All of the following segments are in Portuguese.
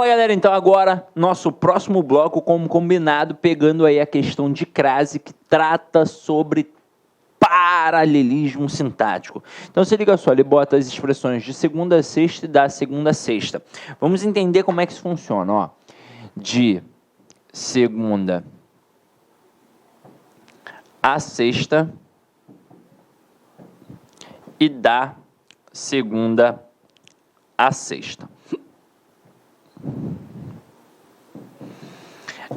Fala, galera, então agora nosso próximo bloco, como combinado, pegando aí a questão de crase que trata sobre paralelismo sintático. Então se liga só, ele bota as expressões de segunda a sexta e da segunda a sexta. Vamos entender como é que isso funciona, ó. De segunda a sexta e da segunda a sexta.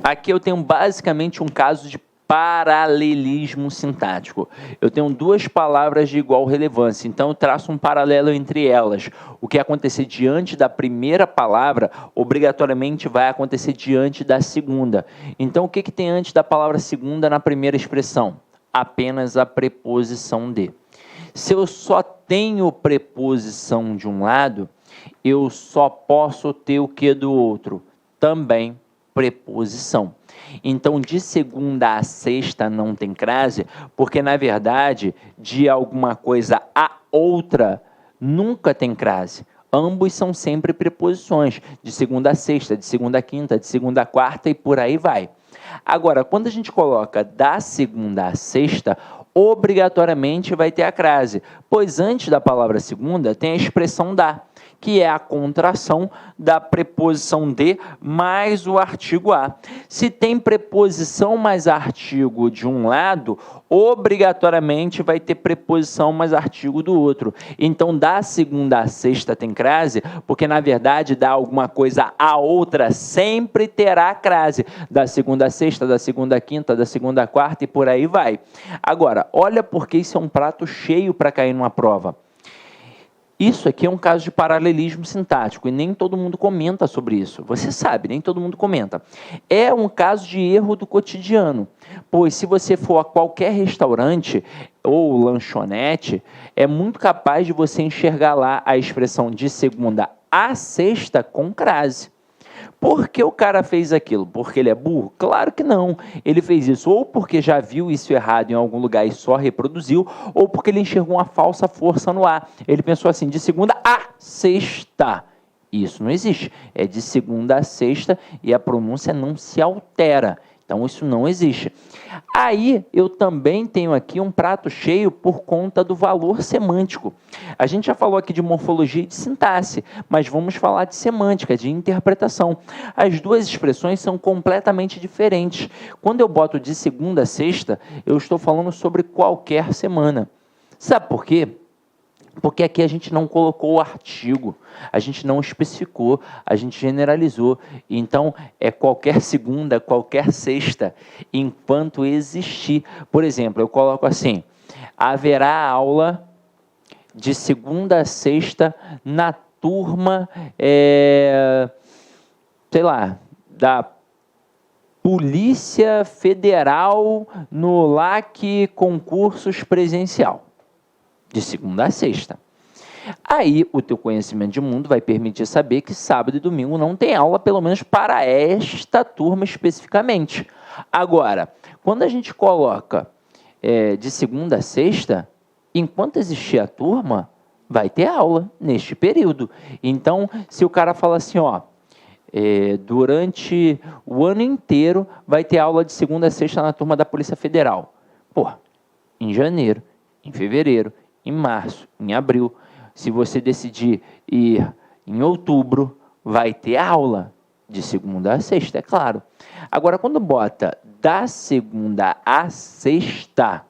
Aqui eu tenho basicamente um caso de paralelismo sintático. Eu tenho duas palavras de igual relevância, então eu traço um paralelo entre elas. O que acontecer diante da primeira palavra, obrigatoriamente vai acontecer diante da segunda. Então o que tem antes da palavra segunda na primeira expressão? Apenas a preposição de. Se eu só tenho preposição de um lado, eu só posso ter o que do outro? Também preposição. Então, de segunda a sexta não tem crase, porque, na verdade, de alguma coisa a outra nunca tem crase. Ambos são sempre preposições, de segunda a sexta, de segunda a quinta, de segunda a quarta e por aí vai. Agora, quando a gente coloca da segunda a sexta, obrigatoriamente vai ter a crase, pois antes da palavra segunda tem a expressão da, que é a contração da preposição de mais o artigo a. Se tem preposição mais artigo de um lado, obrigatoriamente vai ter preposição mais artigo do outro. Então, da segunda a sexta tem crase, porque na verdade, da alguma coisa a outra sempre terá crase. Da segunda a sexta, da segunda a quinta, da segunda a quarta e por aí vai. Agora, olha porque isso é um prato cheio para cair numa prova. Isso aqui é um caso de paralelismo sintático e nem todo mundo comenta sobre isso. Você sabe, nem todo mundo comenta. É um caso de erro do cotidiano, pois se você for a qualquer restaurante ou lanchonete, é muito capaz de você enxergar lá a expressão de segunda a sexta com crase. Por que o cara fez aquilo? Porque ele é burro? Claro que não. Ele fez isso ou porque já viu isso errado em algum lugar e só reproduziu, ou porque ele enxergou uma falsa força no ar. Ele pensou assim, de segunda a sexta. Isso não existe. É de segunda a sexta e a pronúncia não se altera. Então, isso não existe. Aí, eu também tenho aqui um prato cheio por conta do valor semântico. A gente já falou aqui de morfologia e de sintaxe, mas vamos falar de semântica, de interpretação. As duas expressões são completamente diferentes. Quando eu boto de segunda a sexta, eu estou falando sobre qualquer semana. Sabe por quê? Porque aqui a gente não colocou o artigo, a gente não especificou, a gente generalizou. Então, é qualquer segunda, qualquer sexta, enquanto existir. Por exemplo, eu coloco assim, haverá aula de segunda a sexta na turma, sei lá, da Polícia Federal no LAC Concursos Presencial. De segunda a sexta. Aí, o teu conhecimento de mundo vai permitir saber que sábado e domingo não tem aula, pelo menos para esta turma especificamente. Agora, quando a gente coloca de segunda a sexta, enquanto existir a turma, vai ter aula neste período. Então, se o cara fala assim, ó, durante o ano inteiro vai ter aula de segunda a sexta na turma da Polícia Federal. Pô, em janeiro, em fevereiro, em março, em abril. Se você decidir ir em outubro, vai ter aula de segunda a sexta, é claro. Agora, quando bota da segunda a sexta,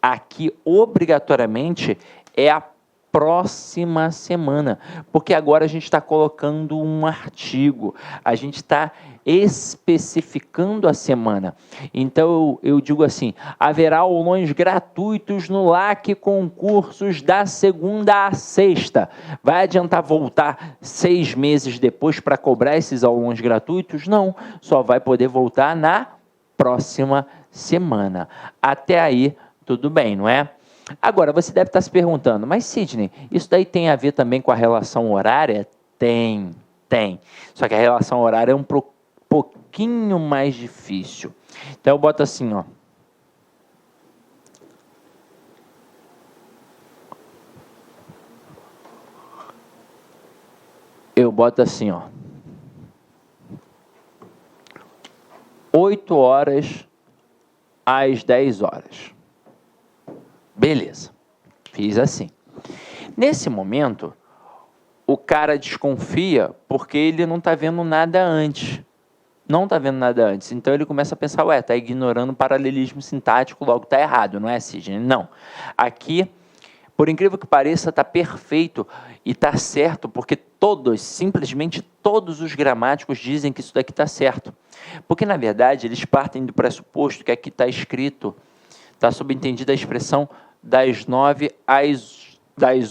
aqui obrigatoriamente é a próxima semana, porque agora a gente está colocando um artigo, a gente está especificando a semana. Então eu digo assim, haverá aulões gratuitos no LAC Concursos da segunda a sexta. Vai adiantar voltar 6 meses depois para cobrar esses aulões gratuitos? Não, só vai poder voltar na próxima semana. Até aí, tudo bem, não é? Agora, você deve estar se perguntando, mas Sidney, isso daí tem a ver também com a relação horária? Tem. Só que a relação horária é um pouquinho mais difícil. Então, eu boto assim, ó. Eu boto assim, ó. 8 horas às 10 horas. Beleza, fiz assim. Nesse momento, o cara desconfia porque ele não está vendo nada antes. Não está vendo nada antes. Então ele começa a pensar, ué, está ignorando o paralelismo sintático, logo está errado, não é, Sidney? Não. Aqui, por incrível que pareça, está perfeito e está certo, porque simplesmente todos os gramáticos dizem que isso daqui está certo. Porque, na verdade, eles partem do pressuposto que aqui está escrito, está subentendida a expressão das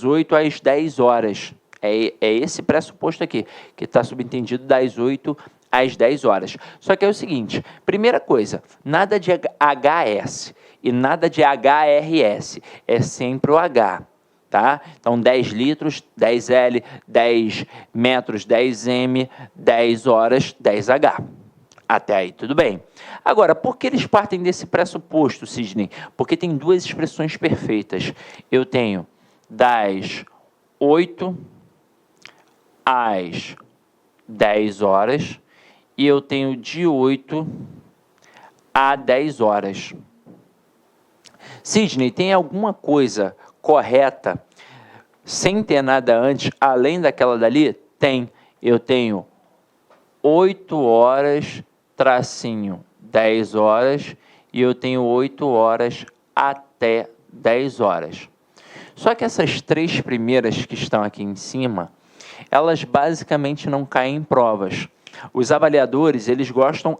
8 às 10 horas. É esse pressuposto aqui, que está subentendido das 8 às 10 horas. Só que é o seguinte, primeira coisa, nada de HS e nada de HRS, é sempre o H, tá? Então, 10 litros, 10L, 10 metros, 10M, 10 horas, 10H. Até aí, tudo bem. Agora, por que eles partem desse pressuposto, Sidney? Porque tem duas expressões perfeitas. Eu tenho das 8 às 10 horas e eu tenho de 8 a 10 horas. Sidney, tem alguma coisa correta sem ter nada antes, além daquela dali? Tem. Eu tenho 8 horas, tracinho, 10 horas, e eu tenho 8 horas até 10 horas. Só que essas três primeiras que estão aqui em cima, elas basicamente não caem em provas. Os avaliadores, eles gostam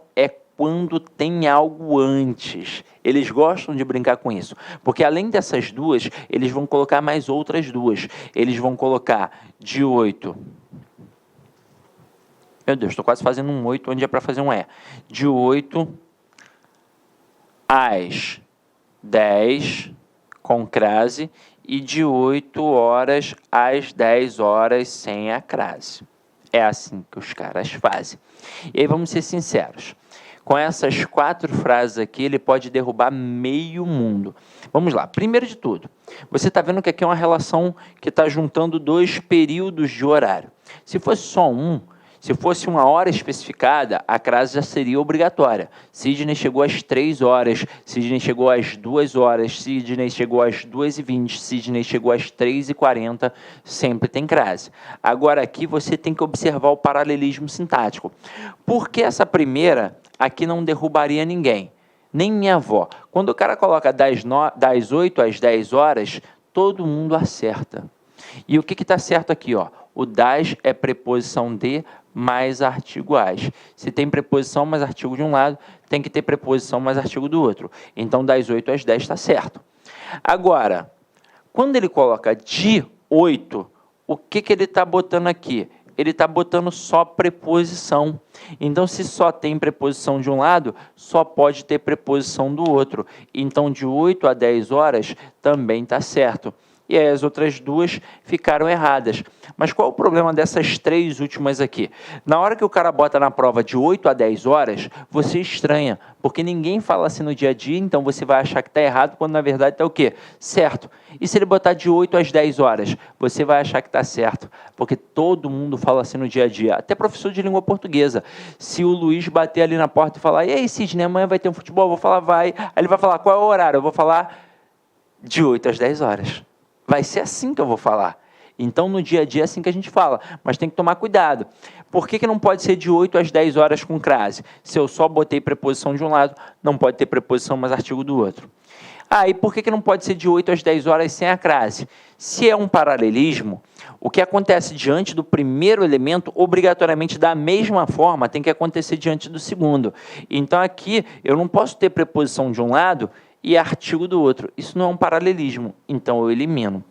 quando tem algo antes. Eles gostam de brincar com isso. Porque além dessas duas, eles vão colocar mais outras duas. Eles vão colocar de 8. Meu Deus, estou quase fazendo um 8, onde é para fazer um E. De 8 às 10, com crase, e de 8 horas às 10 horas sem a crase. É assim que os caras fazem. E aí vamos ser sinceros. Com essas 4 frases aqui, ele pode derrubar meio mundo. Vamos lá. Primeiro de tudo, você está vendo que aqui é uma relação que está juntando 2 períodos de horário. Se fosse só um, se fosse uma hora especificada, a crase já seria obrigatória. Sidney chegou às 3 horas, Sidney chegou às 2 horas, Sidney chegou às 2h20, Sidney chegou às 3h40, sempre tem crase. Agora aqui você tem que observar o paralelismo sintático. Por que essa primeira aqui não derrubaria ninguém? Nem minha avó. Quando o cara coloca das 8 às 10 horas, todo mundo acerta. E o que está certo aqui? Ó? O das é preposição de mais artigo as. Se tem preposição mais artigo de um lado, tem que ter preposição mais artigo do outro. Então, das 8 às 10 está certo. Agora, quando ele coloca de 8, o que ele está botando aqui? Ele está botando só preposição. Então, se só tem preposição de um lado, só pode ter preposição do outro. Então, de 8 a 10 horas também está certo. E aí as outras duas ficaram erradas. Mas qual é o problema dessas 3 últimas aqui? Na hora que o cara bota na prova de 8 a 10 horas, você estranha, porque ninguém fala assim no dia a dia, então você vai achar que está errado, quando na verdade está o quê? Certo. E se ele botar de 8 às 10 horas, você vai achar que está certo, porque todo mundo fala assim no dia a dia, até professor de língua portuguesa. Se o Luiz bater ali na porta e falar, e aí, Sidney, amanhã vai ter um futebol? Eu vou falar, vai. Aí ele vai falar, qual é o horário? Eu vou falar de 8 às 10 horas. Vai ser assim que eu vou falar. Então, no dia a dia é assim que a gente fala, mas tem que tomar cuidado. Por que não pode ser de 8 às 10 horas com crase? Se eu só botei preposição de um lado, não pode ter preposição mais artigo do outro. E por que não pode ser de 8 às 10 horas sem a crase? Se é um paralelismo, o que acontece diante do primeiro elemento, obrigatoriamente da mesma forma, tem que acontecer diante do segundo. Então, aqui, eu não posso ter preposição de um lado e artigo do outro. Isso não é um paralelismo, então eu elimino.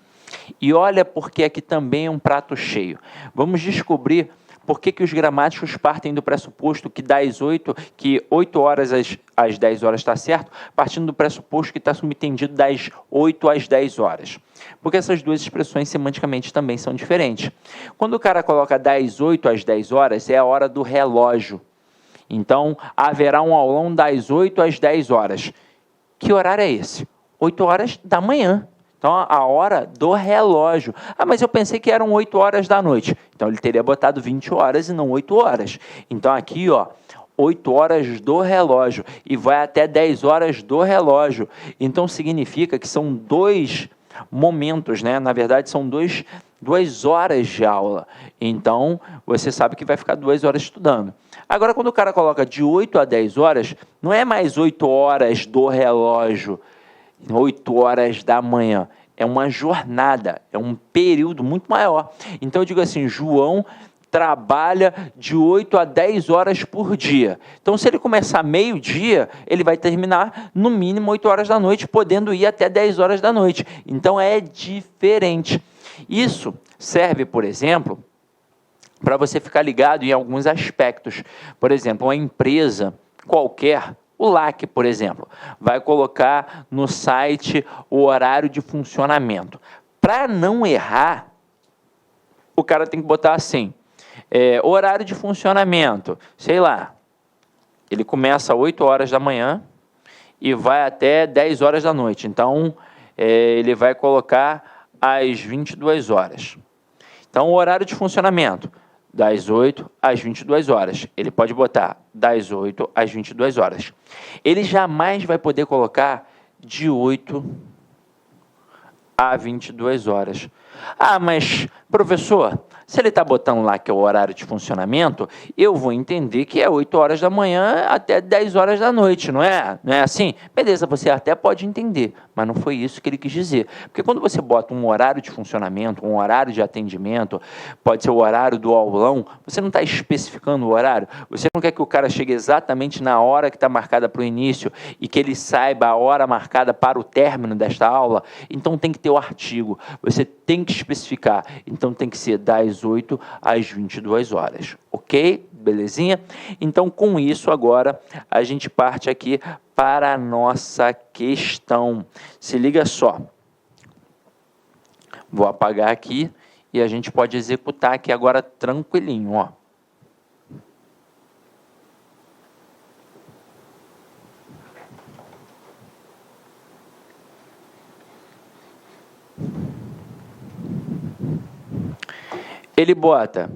E olha porque aqui também é um prato cheio. Vamos descobrir por que os gramáticos partem do pressuposto que 8 horas às 10 horas está certo, partindo do pressuposto que está subentendido das 8 às 10 horas. Porque essas duas expressões semanticamente também são diferentes. Quando o cara coloca das 8 às 10 horas, é a hora do relógio. Então, haverá um aulão das 8 às 10 horas. Que horário é esse? 8 horas da manhã. Então, a hora do relógio. Mas eu pensei que eram 8 horas da noite. Então, ele teria botado 20 horas e não 8 horas. Então, aqui, ó, 8 horas do relógio e vai até 10 horas do relógio. Então, significa que são 2 momentos, né? Na verdade, são 2 horas de aula. Então, você sabe que vai ficar 2 horas estudando. Agora, quando o cara coloca de 8 a 10 horas, não é mais 8 horas do relógio, 8 horas da manhã. É uma jornada, é um período muito maior. Então, eu digo assim, João trabalha de 8 a 10 horas por dia. Então, se ele começar meio-dia, ele vai terminar no mínimo 8 horas da noite, podendo ir até 10 horas da noite. Então, é diferente. Isso serve, por exemplo, para você ficar ligado em alguns aspectos. Por exemplo, uma empresa qualquer, o LAC, por exemplo, vai colocar no site o horário de funcionamento. Para não errar, o cara tem que botar assim, horário de funcionamento, sei lá, ele começa às 8 horas da manhã e vai até 10 horas da noite. Então, ele vai colocar às 22 horas. Então, o horário de funcionamento, das 8 às 22 horas. Ele pode botar das 8 às 22 horas. Ele jamais vai poder colocar de 8 a 22 horas. Ah, mas, professor, se ele está botando lá que é o horário de funcionamento, eu vou entender que é 8 horas da manhã até 10 horas da noite, não é? Não é assim? Beleza, você até pode entender, mas não foi isso que ele quis dizer. Porque quando você bota um horário de funcionamento, um horário de atendimento, pode ser o horário do aulão, você não está especificando o horário, você não quer que o cara chegue exatamente na hora que está marcada para o início e que ele saiba a hora marcada para o término desta aula, então tem que ter o artigo, você tem que especificar, então tem que ser das 8 às 22 horas, ok? Belezinha? Então, com isso, agora, a gente parte aqui para a nossa questão. Se liga só. Vou apagar aqui e a gente pode executar aqui agora tranquilinho, ó. Ele bota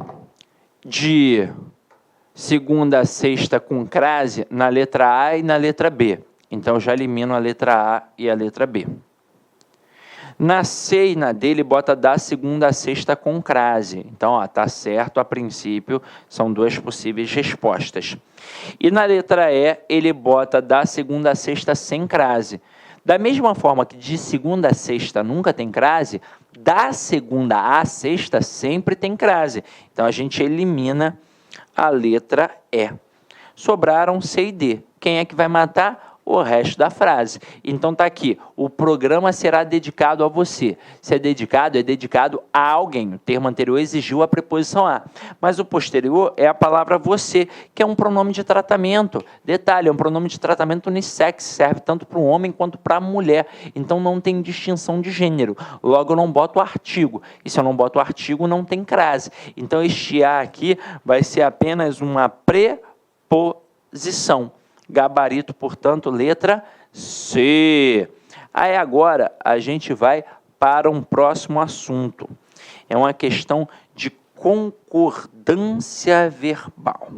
de segunda a sexta com crase na letra A e na letra B. Então, eu já elimino a letra A e a letra B. Na C e na D, ele bota da segunda a sexta com crase. Então, ó, tá certo, a princípio, são 2 possíveis respostas. E na letra E, ele bota da segunda a sexta sem crase. Da mesma forma que de segunda a sexta nunca tem crase, da segunda à sexta sempre tem crase. Então, a gente elimina a letra E. Sobraram C e D. Quem é que vai matar? O resto da frase. Então, tá aqui. O programa será dedicado a você. Se é dedicado a alguém. O termo anterior exigiu a preposição a. Mas o posterior é a palavra você, que é um pronome de tratamento. Detalhe, é um pronome de tratamento unissex. Serve tanto para o homem quanto para a mulher. Então, não tem distinção de gênero. Logo, eu não boto o artigo. E se eu não boto o artigo, não tem crase. Então, este A aqui vai ser apenas uma preposição. Gabarito, portanto, letra C. Aí agora a gente vai para um próximo assunto. É uma questão de concordância verbal.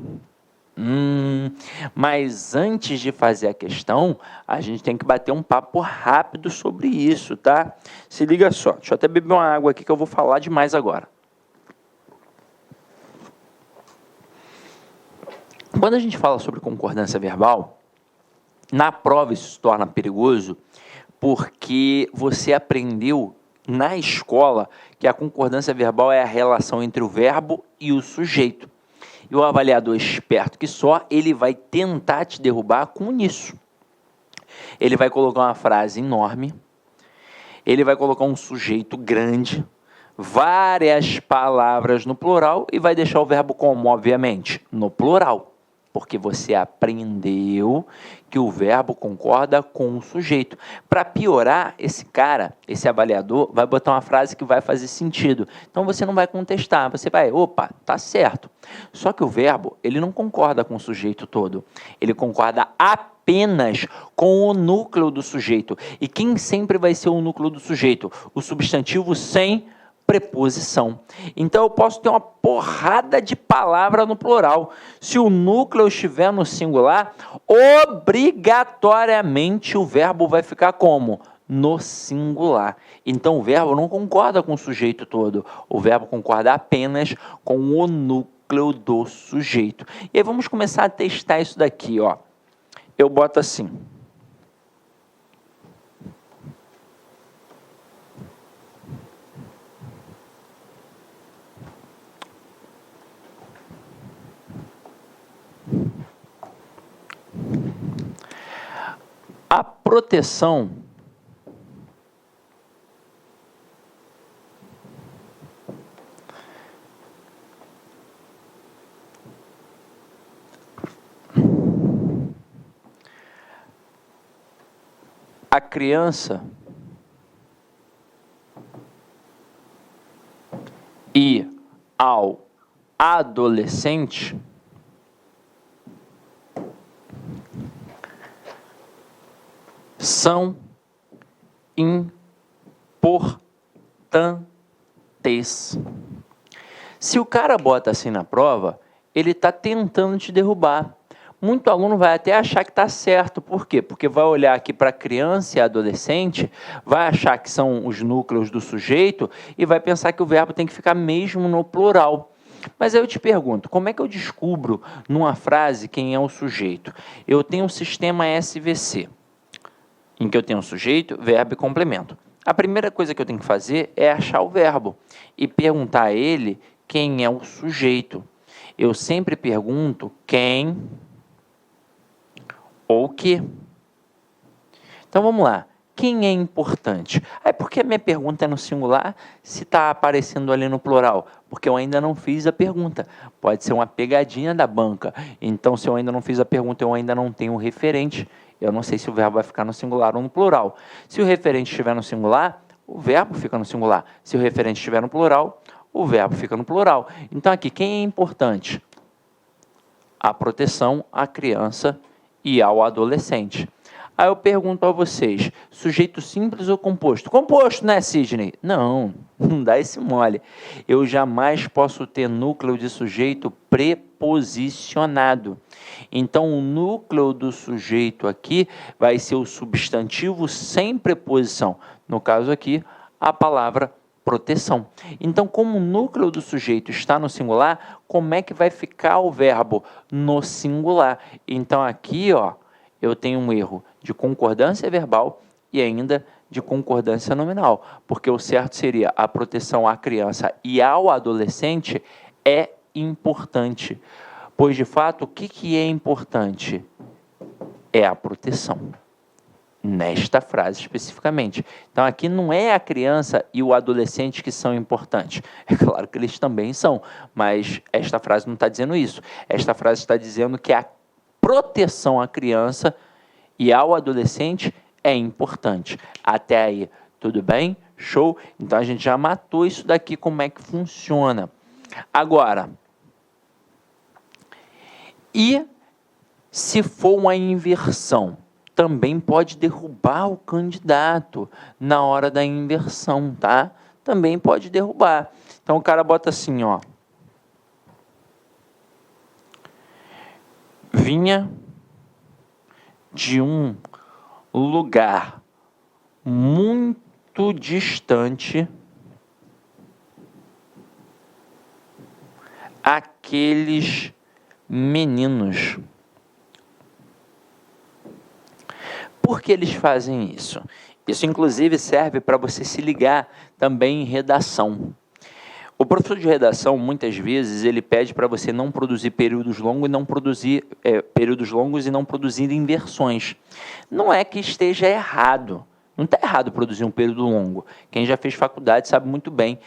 Mas antes de fazer a questão, a gente tem que bater um papo rápido sobre isso, tá? Se liga só, deixa eu até beber uma água aqui que eu vou falar demais agora. Quando a gente fala sobre concordância verbal, na prova isso se torna perigoso porque você aprendeu na escola que a concordância verbal é a relação entre o verbo e o sujeito. E o avaliador esperto que só, ele vai tentar te derrubar com isso. Ele vai colocar uma frase enorme, ele vai colocar um sujeito grande, várias palavras no plural e vai deixar o verbo como, obviamente? No plural. Porque você aprendeu que o verbo concorda com o sujeito. Para piorar, esse cara, esse avaliador, vai botar uma frase que vai fazer sentido. Então, você não vai contestar, você vai, opa, tá certo. Só que o verbo, ele não concorda com o sujeito todo. Ele concorda apenas com o núcleo do sujeito. E quem sempre vai ser o núcleo do sujeito? O substantivo sem preposição. Então, eu posso ter uma porrada de palavra no plural. Se o núcleo estiver no singular, obrigatoriamente o verbo vai ficar como? No singular. Então, o verbo não concorda com o sujeito todo. O verbo concorda apenas com o núcleo do sujeito. E aí, vamos começar a testar isso daqui, ó. Eu boto assim. A proteção a criança e ao adolescente são importantes. Se o cara bota assim na prova, ele está tentando te derrubar. Muito aluno vai até achar que está certo. Por quê? Porque vai olhar aqui para criança e adolescente, vai achar que são os núcleos do sujeito e vai pensar que o verbo tem que ficar mesmo no plural. Mas aí eu te pergunto, como é que eu descubro numa frase quem é o sujeito? Eu tenho um sistema SVC, em que eu tenho sujeito, verbo e complemento. A primeira coisa que eu tenho que fazer é achar o verbo e perguntar a ele quem é o sujeito. Eu sempre pergunto quem ou que. Então vamos lá. Quem é importante? Aí por que a minha pergunta é no singular se está aparecendo ali no plural? Porque eu ainda não fiz a pergunta. Pode ser uma pegadinha da banca. Então, se eu ainda não fiz a pergunta, eu ainda não tenho o referente. Eu não sei se o verbo vai ficar no singular ou no plural. Se o referente estiver no singular, o verbo fica no singular. Se o referente estiver no plural, o verbo fica no plural. Então, aqui, quem é importante? A proteção à criança e ao adolescente. Aí eu pergunto a vocês, sujeito simples ou composto? Composto, né, Sidney? Não, não dá esse mole. Eu jamais posso ter núcleo de sujeito preposicionado. Então, o núcleo do sujeito aqui vai ser o substantivo sem preposição. No caso aqui, a palavra proteção. Então, como o núcleo do sujeito está no singular, como é que vai ficar o verbo? No singular. Então, aqui, ó, eu tenho um erro de concordância verbal e ainda de concordância nominal, porque o certo seria a proteção à criança e ao adolescente é importante, pois de fato o que é importante? É a proteção, nesta frase especificamente. Então aqui não é a criança e o adolescente que são importantes, é claro que eles também são, mas esta frase não está dizendo isso, esta frase está dizendo que a proteção à criança e ao adolescente é importante. Até aí, tudo bem? Show? Então, a gente já matou isso daqui, como é que funciona. Agora, e se for uma inversão? Também pode derrubar o candidato na hora da inversão, tá? Também pode derrubar. Então, o cara bota assim, ó. Vinha de um lugar muito distante aqueles meninos. Por que eles fazem isso? Isso, inclusive, serve para você se ligar também em redação. O professor de redação, muitas vezes, ele pede para você não produzir períodos longos e não produzir inversões. Não é que esteja errado. Não está errado produzir um período longo. Quem já fez faculdade sabe muito bem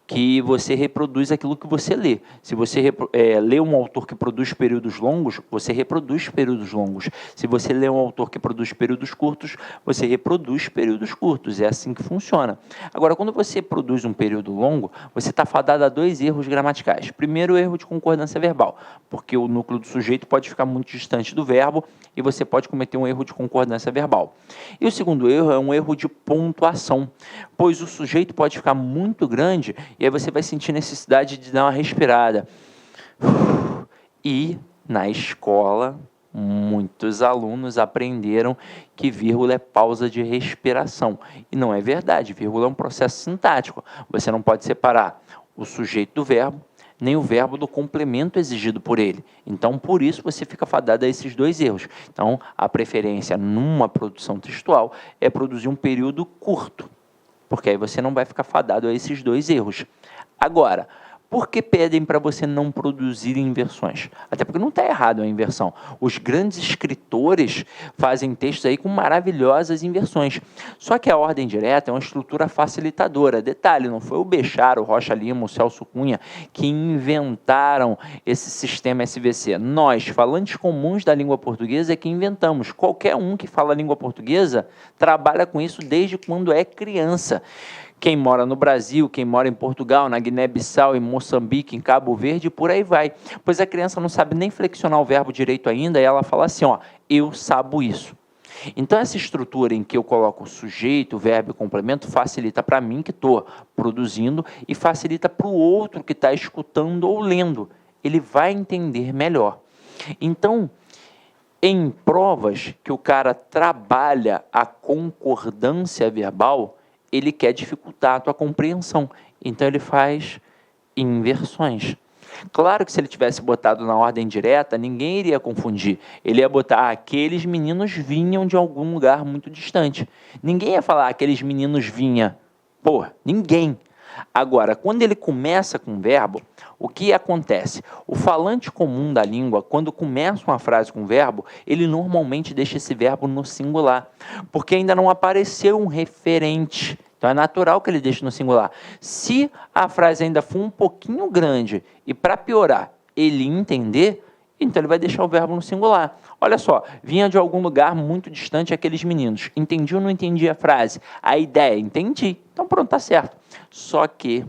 que você reproduz aquilo que você lê. Se você lê um autor que produz períodos longos, você reproduz períodos longos. Se você lê um autor que produz períodos curtos, você reproduz períodos curtos. É assim que funciona. Agora, quando você produz um período longo, você está fadado a 2 erros gramaticais. Primeiro, o erro de concordância verbal, porque o núcleo do sujeito pode ficar muito distante do verbo e você pode cometer um erro de concordância verbal. E o segundo erro é um erro de pontuação, pois o sujeito pode ficar muito grande E aí você vai sentir necessidade de dar uma respirada. E na escola, muitos alunos aprenderam que vírgula é pausa de respiração. E não é verdade, vírgula é um processo sintático. Você não pode separar o sujeito do verbo, nem o verbo do complemento exigido por ele. Então, por isso, você fica fadado a esses dois erros. Então, a preferência numa produção textual é produzir um período curto, porque aí você não vai ficar fadado a esses dois erros. Agora, por que pedem para você não produzir inversões? Até porque não está errado a inversão. Os grandes escritores fazem textos aí com maravilhosas inversões. Só que a ordem direta é uma estrutura facilitadora. Detalhe, não foi o Bechara, o Rocha Lima, o Celso Cunha que inventaram esse sistema SVC. Nós, falantes comuns da língua portuguesa, é que inventamos. Qualquer um que fala língua portuguesa trabalha com isso desde quando é criança. Quem mora no Brasil, quem mora em Portugal, na Guiné-Bissau, em Moçambique, em Cabo Verde, por aí vai. Pois a criança não sabe nem flexionar o verbo direito ainda, e ela fala assim, ó, eu sabo isso. Então, essa estrutura em que eu coloco o sujeito, o verbo e o complemento facilita para mim que estou produzindo e facilita para o outro que está escutando ou lendo. Ele vai entender melhor. Então, em provas que o cara trabalha a concordância verbal, ele quer dificultar a tua compreensão. Então, ele faz inversões. Claro que se ele tivesse botado na ordem direta, ninguém iria confundir. Ele ia botar, aqueles meninos vinham de algum lugar muito distante. Ninguém ia falar, aqueles meninos vinham. Pô, ninguém. Agora, quando ele começa com um verbo, o que acontece? O falante comum da língua, quando começa uma frase com verbo, ele normalmente deixa esse verbo no singular, porque ainda não apareceu um referente. Então é natural que ele deixe no singular. Se a frase ainda for um pouquinho grande e, para piorar, ele entender, então ele vai deixar o verbo no singular. Olha só, vinha de algum lugar muito distante aqueles meninos. Entendi ou não entendi a frase? A ideia, entendi. Então pronto, está certo. Só que,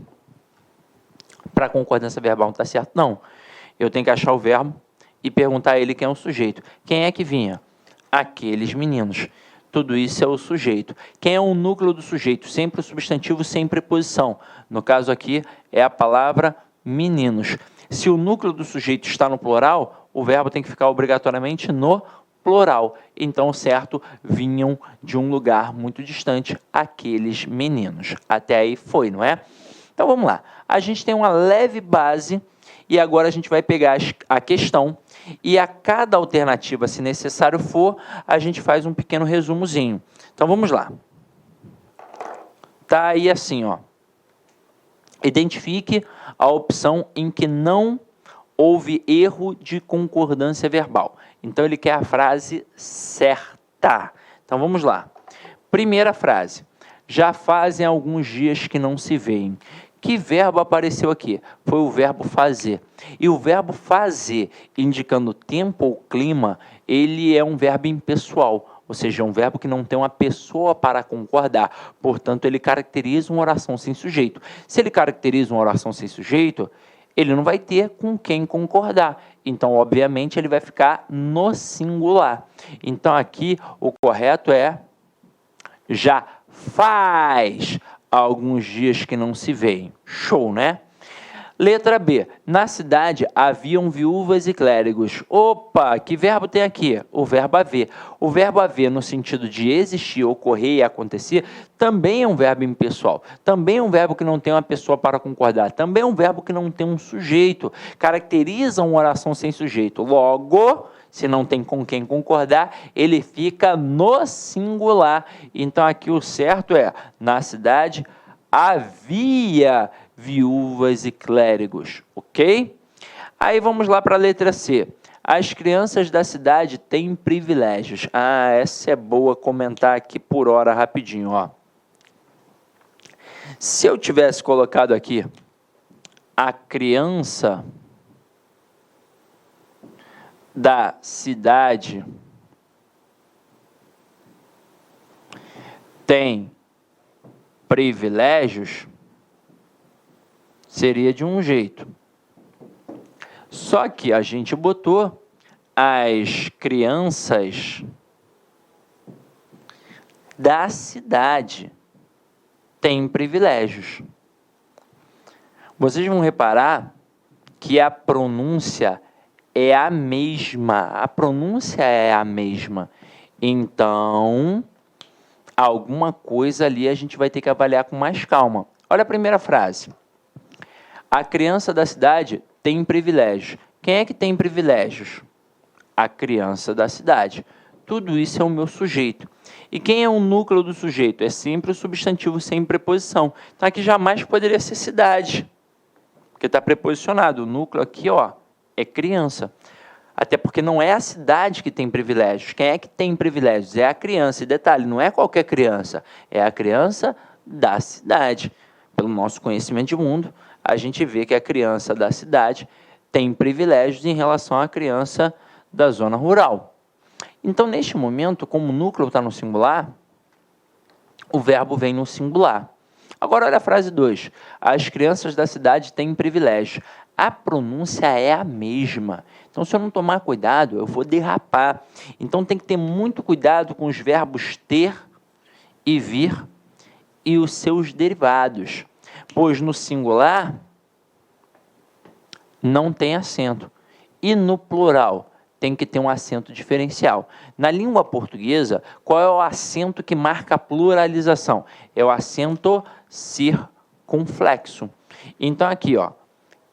para a concordância verbal não está certo, não. Eu tenho que achar o verbo e perguntar a ele quem é o sujeito. Quem é que vinha? Aqueles meninos. Tudo isso é o sujeito. Quem é o núcleo do sujeito? Sempre o substantivo sem preposição. No caso aqui, é a palavra meninos. Se o núcleo do sujeito está no plural, o verbo tem que ficar obrigatoriamente no plural. Então, certo, vinham de um lugar muito distante aqueles meninos. Até aí foi, não é? Então, vamos lá. A gente tem uma leve base e agora a gente vai pegar a questão e a cada alternativa, se necessário for, a gente faz um pequeno resumozinho. Então, vamos lá. Tá aí assim, ó. Identifique a opção em que não houve erro de concordância verbal. Então, ele quer a frase certa. Então, vamos lá. Primeira frase. Já fazem alguns dias que não se veem. Que verbo apareceu aqui? Foi o verbo fazer. E o verbo fazer, indicando tempo ou clima, ele é um verbo impessoal, ou seja, é um verbo que não tem uma pessoa para concordar. Portanto, ele caracteriza uma oração sem sujeito. Se ele caracteriza uma oração sem sujeito, ele não vai ter com quem concordar. Então, obviamente, ele vai ficar no singular. Então, aqui, o correto é já faz alguns dias que não se veem. Show, né? Letra B. Na cidade haviam viúvas e clérigos. Opa, que verbo tem aqui? O verbo haver. O verbo haver, no sentido de existir, ocorrer e acontecer, também é um verbo impessoal. Também é um verbo que não tem uma pessoa para concordar. Também é um verbo que não tem um sujeito. Caracteriza uma oração sem sujeito. Logo, se não tem com quem concordar, ele fica no singular. Então, aqui o certo é, na cidade havia viúvas e clérigos, ok? Aí vamos lá para a letra C. As crianças da cidade têm privilégios. Ah, essa é boa comentar aqui por hora rapidinho, ó. Se eu tivesse colocado aqui a criança da cidade tem privilégios, seria de um jeito. Só que a gente botou as crianças da cidade têm privilégios. vocês vão reparar que a pronúncia é a mesma. A pronúncia é a mesma. Então, alguma coisa ali a gente vai ter que avaliar com mais calma. Olha a primeira frase. A criança da cidade tem privilégios. Quem é que tem privilégios? A criança da cidade. Tudo isso é o meu sujeito. E quem é o núcleo do sujeito? É sempre o substantivo sem preposição. Então, aqui jamais poderia ser cidade, porque está preposicionado. O núcleo aqui, ó, é criança. Até porque não é a cidade que tem privilégios. Quem é que tem privilégios? É a criança. E detalhe, não é qualquer criança, é a criança da cidade. Pelo nosso conhecimento de mundo, a gente vê que a criança da cidade tem privilégios em relação à criança da zona rural. Então, neste momento, como o núcleo está no singular, o verbo vem no singular. Agora, olha a frase 2. As crianças da cidade têm privilégios. A pronúncia é a mesma. Então, se eu não tomar cuidado, eu vou derrapar. Então, tem que ter muito cuidado com os verbos ter e vir e os seus derivados. Pois no singular não tem acento. E no plural tem que ter um acento diferencial. Na língua portuguesa, qual é o acento que marca a pluralização? É o acento circunflexo. Então, aqui, ó,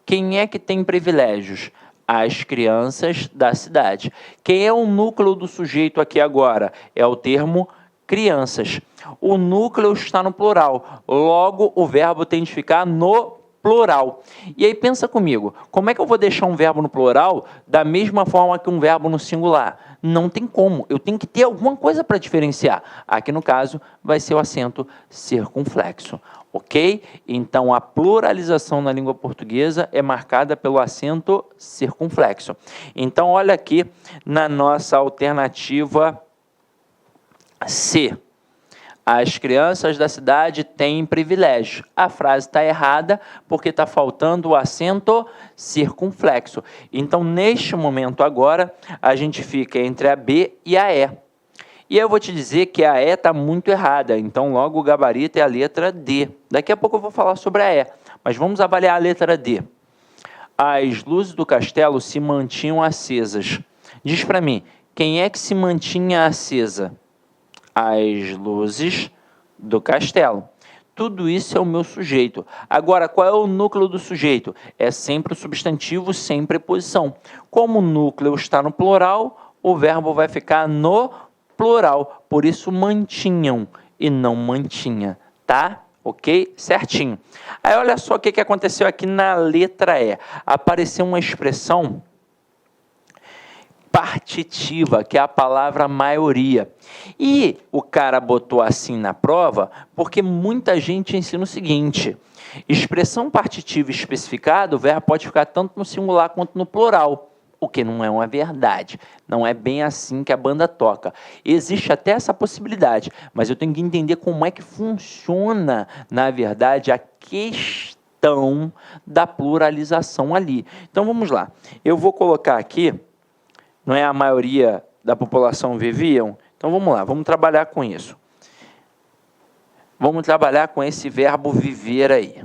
quem é que tem privilégios? As crianças da cidade. Quem é o núcleo do sujeito aqui agora? É o termo crianças. O núcleo está no plural, logo o verbo tem de ficar no plural. E aí pensa comigo, como é que eu vou deixar um verbo no plural da mesma forma que um verbo no singular? Não tem como, eu tenho que ter alguma coisa para diferenciar. Aqui no caso vai ser o acento circunflexo, ok? Então a pluralização na língua portuguesa é marcada pelo acento circunflexo. Então olha aqui na nossa alternativa C. As crianças da cidade têm privilégio. A frase está errada porque está faltando o acento circunflexo. Então, neste momento agora, a gente fica entre a B e a E. E eu vou te dizer que a E está muito errada. Então, logo o gabarito é a letra D. Daqui a pouco eu vou falar sobre a E. Mas vamos avaliar a letra D. As luzes do castelo se mantinham acesas. Diz para mim, quem é que se mantinha acesa? As luzes do castelo. Tudo isso é o meu sujeito. Agora, qual é o núcleo do sujeito? É sempre o substantivo sem preposição. Como o núcleo está no plural, o verbo vai ficar no plural. Por isso, mantinham e não mantinha, tá? Ok? Certinho. Aí, olha só o que aconteceu aqui na letra E. Apareceu uma expressão partitiva, que é a palavra maioria. E o cara botou assim na prova porque muita gente ensina o seguinte: expressão partitiva especificada, o verbo pode ficar tanto no singular quanto no plural, o que não é uma verdade. Não é bem assim que a banda toca. Existe até essa possibilidade, mas eu tenho que entender como é que funciona, na verdade, a questão da pluralização ali. Então, vamos lá. Eu vou colocar aqui, não é a maioria da população viviam? Então, vamos lá, vamos trabalhar com isso. Vamos trabalhar com esse verbo viver aí.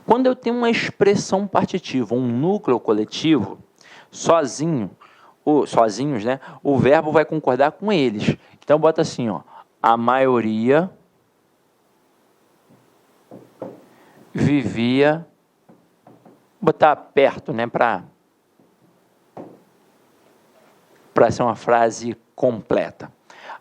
Quando eu tenho uma expressão partitiva, um núcleo coletivo, sozinhos, né, o verbo vai concordar com eles. Então, bota assim, ó, a maioria vivia, botar perto, né, para ser uma frase completa.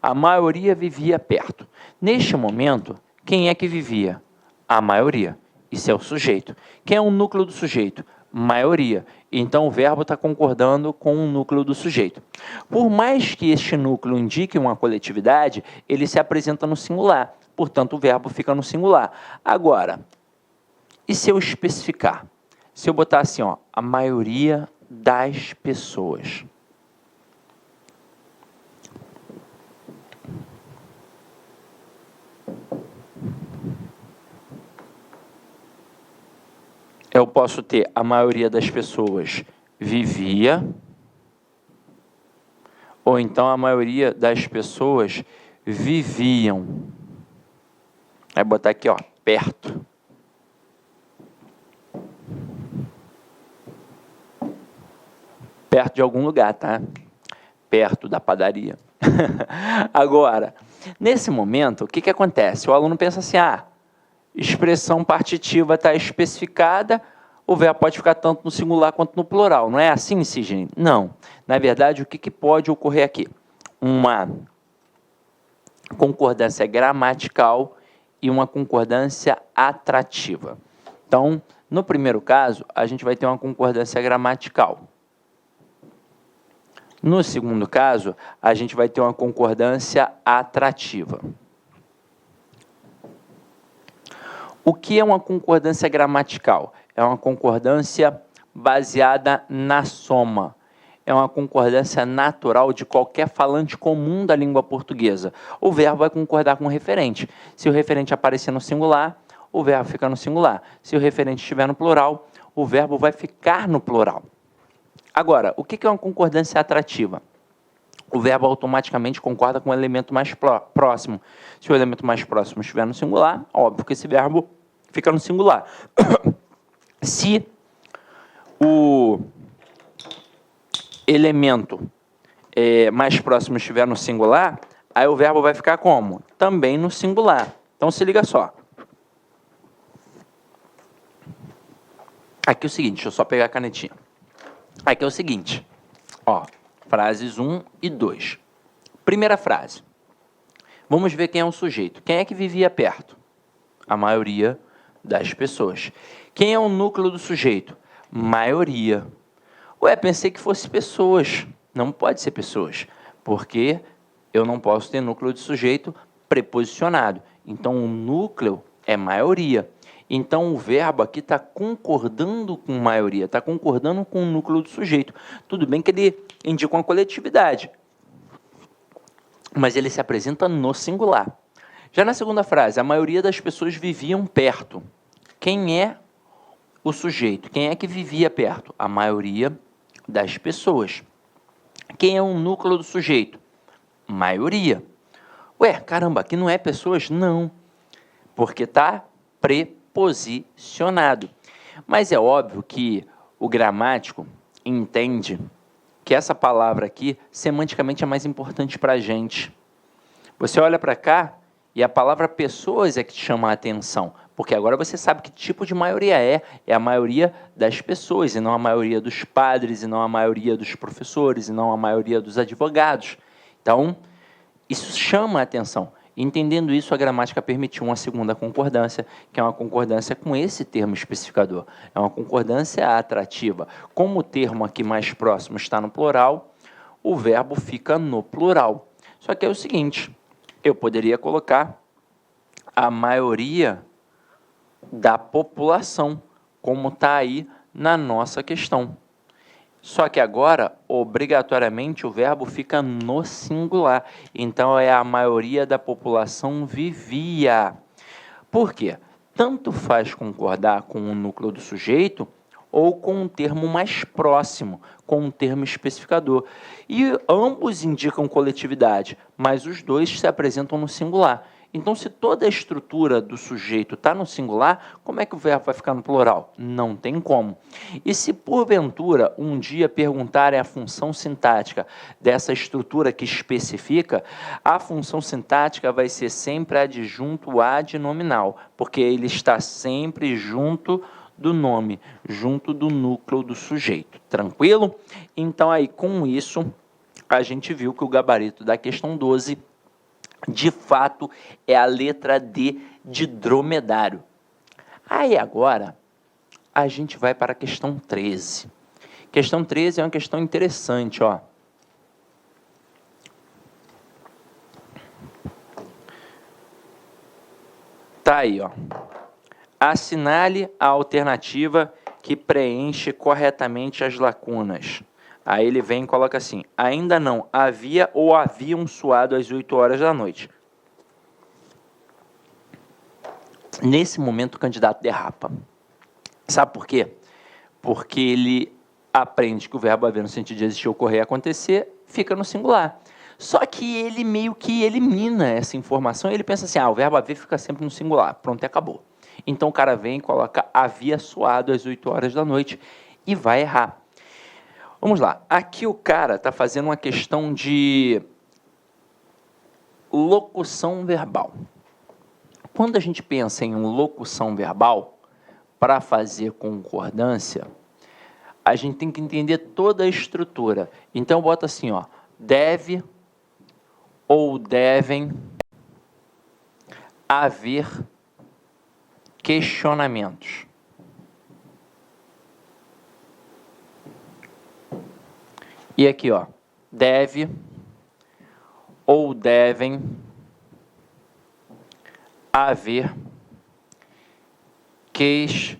A maioria vivia perto. Neste momento, quem é que vivia? A maioria. Isso é o sujeito. Quem é o núcleo do sujeito? Maioria. Então, o verbo está concordando com o núcleo do sujeito. Por mais que este núcleo indique uma coletividade, ele se apresenta no singular. Portanto, o verbo fica no singular. Agora, e se eu especificar? Se eu botar assim, ó, a maioria das pessoas. Eu posso ter a maioria das pessoas vivia, ou então a maioria das pessoas viviam. Vai botar aqui, ó, perto. Perto de algum lugar, tá? Perto da padaria. Agora, nesse momento, o que acontece? O aluno pensa assim, expressão partitiva está especificada, o verbo pode ficar tanto no singular quanto no plural. Não é assim, Sidney? Não. Na verdade, o que pode ocorrer aqui? Uma concordância gramatical e uma concordância atrativa. Então, no primeiro caso, a gente vai ter uma concordância gramatical. No segundo caso, a gente vai ter uma concordância atrativa. O que é uma concordância gramatical? É uma concordância baseada na soma. É uma concordância natural de qualquer falante comum da língua portuguesa. O verbo vai concordar com o referente. Se o referente aparecer no singular, o verbo fica no singular. Se o referente estiver no plural, o verbo vai ficar no plural. Agora, o que é uma concordância atrativa? O verbo automaticamente concorda com o elemento mais próximo. Se o elemento mais próximo estiver no singular, óbvio que esse verbo fica no singular. Se o elemento mais próximo estiver no singular, aí o verbo vai ficar como? Também no singular. Então, se liga só. Aqui é o seguinte, deixa eu só pegar a canetinha. Aqui é o seguinte, frases 1 e 2. Primeira frase. Vamos ver quem é o sujeito. Quem é que vivia perto? A maioria das pessoas. Quem é o núcleo do sujeito? Maioria. Ué, pensei que fosse pessoas. Não pode ser pessoas, porque eu não posso ter núcleo de sujeito preposicionado. Então, o núcleo é maioria. Então, o verbo aqui está concordando com maioria, está concordando com o núcleo do sujeito. Tudo bem que ele indica uma coletividade, mas ele se apresenta no singular. Já na segunda frase, a maioria das pessoas viviam perto. Quem é o sujeito? Quem é que vivia perto? A maioria das pessoas. Quem é o núcleo do sujeito? Maioria. Ué, caramba, aqui não é pessoas? Não, porque está preposicionado. Mas é óbvio que o gramático entende que essa palavra aqui, semanticamente, é mais importante para a gente. Você olha para cá e a palavra pessoas é que te chama a atenção, porque agora você sabe que tipo de maioria é a maioria das pessoas, e não a maioria dos padres, e não a maioria dos professores, e não a maioria dos advogados. Então, isso chama a atenção. Entendendo isso, a gramática permitiu uma segunda concordância, que é uma concordância com esse termo especificador. É uma concordância atrativa. Como o termo aqui mais próximo está no plural, o verbo fica no plural. Só que é o seguinte, eu poderia colocar a maioria da população, como está aí na nossa questão. Só que agora, obrigatoriamente, o verbo fica no singular. Então, é a maioria da população vivia. Por quê? Tanto faz concordar com o núcleo do sujeito ou com um termo mais próximo, com um termo especificador. E ambos indicam coletividade, mas os dois se apresentam no singular. Então, se toda a estrutura do sujeito está no singular, como é que o verbo vai ficar no plural? Não tem como. E se, porventura, um dia perguntarem a função sintática dessa estrutura que especifica, a função sintática vai ser sempre adjunto adnominal, porque ele está sempre junto do nome, junto do núcleo do sujeito. Tranquilo? Então, aí, com isso, a gente viu que o gabarito da questão 12 de fato, é a letra D de dromedário. Aí agora, a gente vai para a questão 13. Questão 13 é uma questão interessante, Tá aí, Assinale a alternativa que preenche corretamente as lacunas. Aí ele vem e coloca assim, ainda não, havia ou haviam suado às 8 horas da noite. Nesse momento o candidato derrapa. Sabe por quê? Porque ele aprende que o verbo haver no sentido de existir, ocorrer, acontecer, fica no singular. Só que ele meio que elimina essa informação e ele pensa assim, o verbo haver fica sempre no singular, pronto, e acabou. Então o cara vem e coloca havia suado às 8 horas da noite e vai errar. Vamos lá, aqui o cara está fazendo uma questão de locução verbal. Quando a gente pensa em locução verbal, para fazer concordância, a gente tem que entender toda a estrutura. Então, bota assim, ó, deve ou devem haver questionamentos. E aqui, ó, deve ou devem haver questionamentos.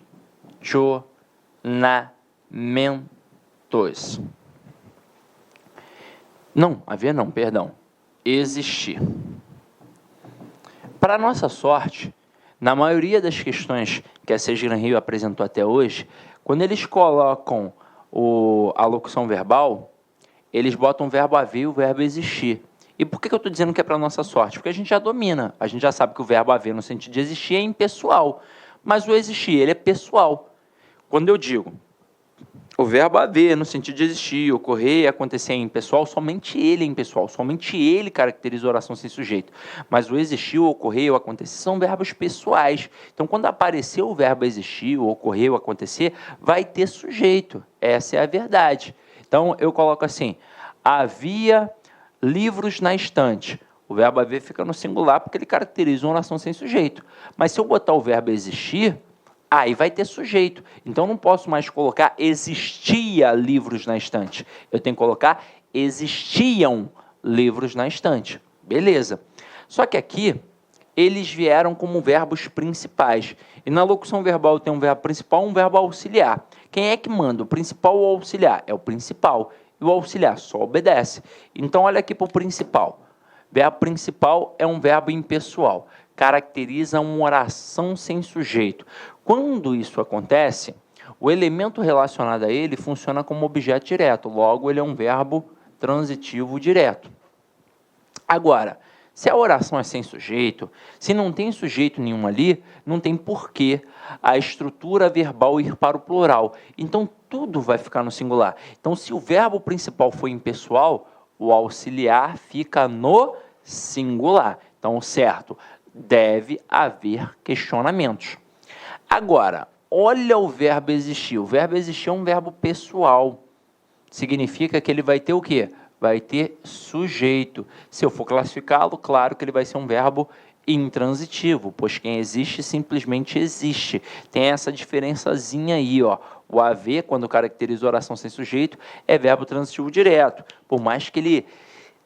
Não, haver não, perdão. Existir. Para nossa sorte, na maioria das questões que a Sesgran Rio apresentou até hoje, quando eles colocam a locução verbal, eles botam o verbo haver e o verbo existir. E por que eu estou dizendo que é para nossa sorte? Porque a gente já domina, a gente já sabe que o verbo haver no sentido de existir é impessoal, mas o existir, ele é pessoal. Quando eu digo o verbo haver no sentido de existir, ocorrer e acontecer é impessoal, somente ele é impessoal, somente ele caracteriza oração sem sujeito. Mas o existir, o ocorrer ou acontecer são verbos pessoais. Então, quando aparecer o verbo existir, o ocorrer ou acontecer, vai ter sujeito. Essa é a verdade. Então, eu coloco assim, havia livros na estante. O verbo haver fica no singular porque ele caracteriza uma oração sem sujeito. Mas se eu botar o verbo existir, aí vai ter sujeito. Então, não posso mais colocar existia livros na estante. Eu tenho que colocar existiam livros na estante. Beleza. Só que aqui, eles vieram como verbos principais. E na locução verbal tem um verbo principal e um verbo auxiliar. Quem é que manda? O principal ou o auxiliar? É o principal. E o auxiliar só obedece. Então, olha aqui para o principal. Verbo principal é um verbo impessoal. Caracteriza uma oração sem sujeito. Quando isso acontece, o elemento relacionado a ele funciona como objeto direto. Logo, ele é um verbo transitivo direto. Agora, se a oração é sem sujeito, se não tem sujeito nenhum ali, não tem porquê a estrutura verbal ir para o plural. Então, tudo vai ficar no singular. Então, se o verbo principal for impessoal, o auxiliar fica no singular. Então, certo, deve haver questionamentos. Agora, olha o verbo existir. O verbo existir é um verbo pessoal. Significa que ele vai ter o quê? Vai ter sujeito. Se eu for classificá-lo, claro que ele vai ser um verbo intransitivo, pois quem existe simplesmente existe. Tem essa diferençazinha aí, ó. O haver, quando caracteriza oração sem sujeito, é verbo transitivo direto, por mais que ele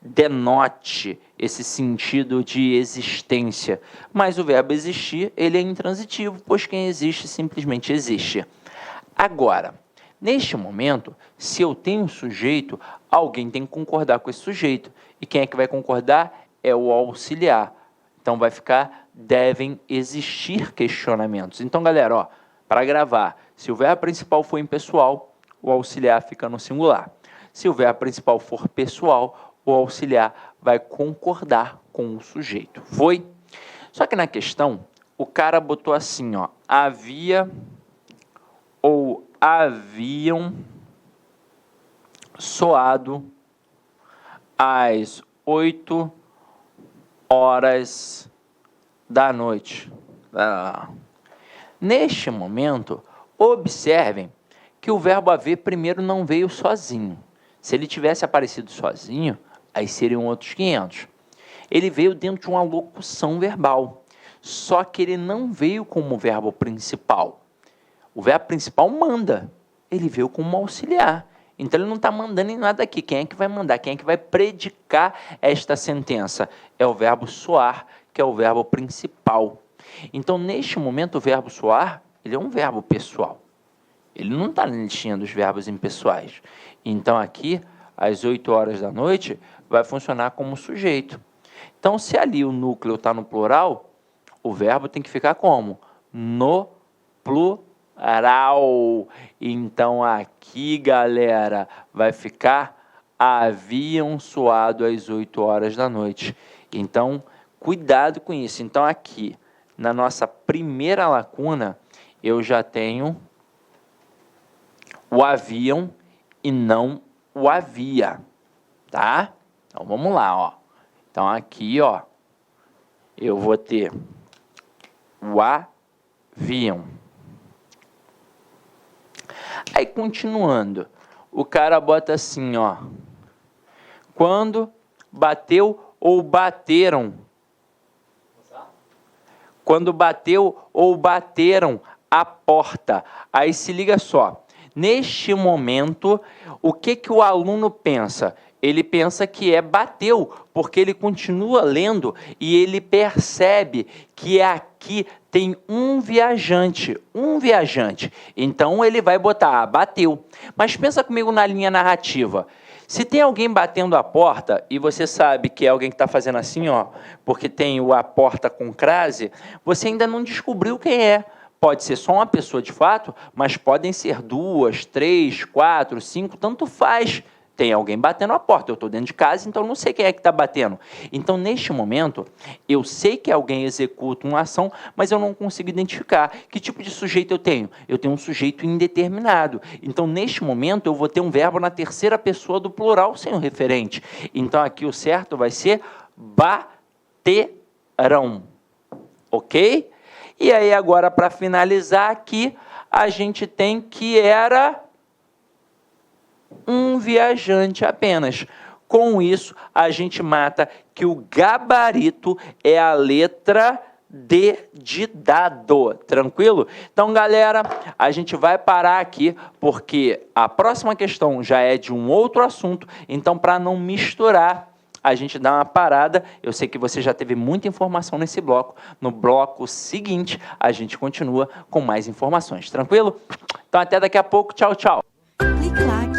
denote esse sentido de existência. Mas o verbo existir, ele é intransitivo, pois quem existe simplesmente existe. Agora, neste momento, se eu tenho sujeito, alguém tem que concordar com esse sujeito. E quem é que vai concordar? É o auxiliar. Então vai ficar, devem existir questionamentos. Então, galera, ó, para gravar, se o verbo principal for impessoal, o auxiliar fica no singular. Se o verbo principal for pessoal, o auxiliar vai concordar com o sujeito. Foi? Só que na questão, o cara botou assim, ó, havia ou haviam soado às 8 horas da noite. Neste momento, observem que o verbo haver primeiro não veio sozinho. Se ele tivesse aparecido sozinho, aí seriam outros 500. Ele veio dentro de uma locução verbal, só que ele não veio como verbo principal. O verbo principal manda, ele veio como auxiliar. Então ele não está mandando em nada aqui. Quem é que vai mandar? Quem é que vai predicar esta sentença? É o verbo soar, que é o verbo principal. Então, neste momento, o verbo soar, ele é um verbo pessoal. Ele não está na listinha dos verbos impessoais. Então, aqui, às 8 horas da noite, vai funcionar como sujeito. Então, se ali o núcleo está no plural, o verbo tem que ficar como? No plural. Então, aqui, galera, vai ficar haviam soado às 8 horas da noite. Então, cuidado com isso. Então, aqui, na nossa primeira lacuna, eu já tenho o haviam e não o havia, tá? Então, vamos lá, ó. Então, aqui, ó, eu vou ter o haviam. Aí, continuando, o cara bota assim, ó. Quando bateu ou bateram. Quando bateu ou bateram a porta. Aí, se liga só. Neste momento, o que o aluno pensa? Ele pensa que bateu, porque ele continua lendo e ele percebe que aqui tem um viajante. Então, ele vai botar, bateu. Mas pensa comigo na linha narrativa. Se tem alguém batendo a porta, e você sabe que é alguém que está fazendo assim, ó, porque tem a porta com crase, você ainda não descobriu quem é. Pode ser só uma pessoa de fato, mas podem ser 2, 3, 4, 5, tanto faz. Tem alguém batendo a porta, eu estou dentro de casa, então não sei quem é que está batendo. Então, neste momento, eu sei que alguém executa uma ação, mas eu não consigo identificar. Que tipo de sujeito eu tenho? Eu tenho um sujeito indeterminado. Então, neste momento, eu vou ter um verbo na terceira pessoa do plural sem o referente. Então, aqui o certo vai ser baterão. Ok? E aí, agora, para finalizar aqui, a gente tem que era um viajante apenas. Com isso, a gente mata que o gabarito é a letra D de dado. Tranquilo? Então, galera, a gente vai parar aqui, porque a próxima questão já é de um outro assunto. Então, para não misturar, a gente dá uma parada. Eu sei que você já teve muita informação nesse bloco. No bloco seguinte, a gente continua com mais informações. Tranquilo? Então, até daqui a pouco. Tchau, tchau. Clique like.